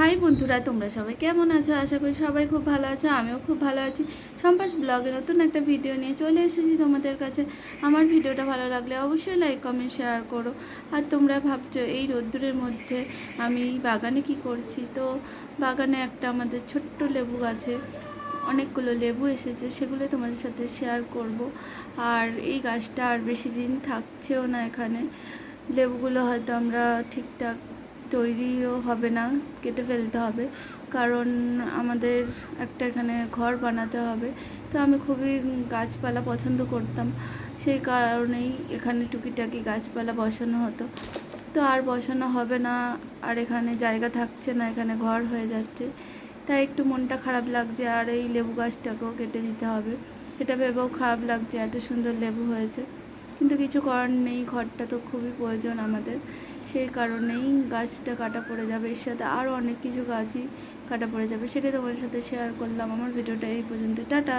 High বন্ধুরা, তোমরা সবাই কেমন আছো? আশা করি সবাই খুব ভালো আছো। আমিও খুব ভালো আছি। সম্পাস ব্লগে নতুন একটা ভিডিও নিয়ে চলে এসেছি তোমাদের কাছে। আমার ভিডিওটা ভালো লাগলে অবশ্যই লাইক কমেন্ট শেয়ার করো। আর তোমরা ভাবছো এই রোদ্দুরের মধ্যে আমি বাগানে কি করছি। তো বাগানে একটা আমাদের ছোট্ট লেবু গাছে অনেকগুলো লেবু এসেছে, সেগুলো তোমাদের সাথে শেয়ার করব। আর এই গাছটা আর বেশি দিন থাকছেও না এখানে। লেবুগুলো হয়তো আমরা ঠিকঠাক তৈরিও হবে না, কেটে ফেলতে হবে, কারণ আমাদের একটা এখানে ঘর বানাতে হবে। তো আমি খুবই গাছপালা পছন্দ করতাম, সেই কারণেই এখানে টুকিটাকি গাছপালা বসানো হতো। তো আর বসানো হবে না, আর এখানে জায়গা থাকছে না, এখানে ঘর হয়ে যাচ্ছে। তাই একটু মনটা খারাপ লাগছে, আর এই লেবু গাছটাকেও কেটে দিতে হবে। এটা ভেবেও খারাপ লাগছে, এত সুন্দর লেবু হয়েছে, কিন্তু কিছু করার নেই, ঘরটা তো খুবই প্রয়োজন আমাদের। সেই কারণেই গাছটা কাটা পড়ে যাবে, এর সাথে আরও অনেক কিছু গাছই কাটা পড়ে যাবে। সেটাই তোমার সাথে শেয়ার করলাম। আমার ভিডিওটা এই পর্যন্ত, টাটা।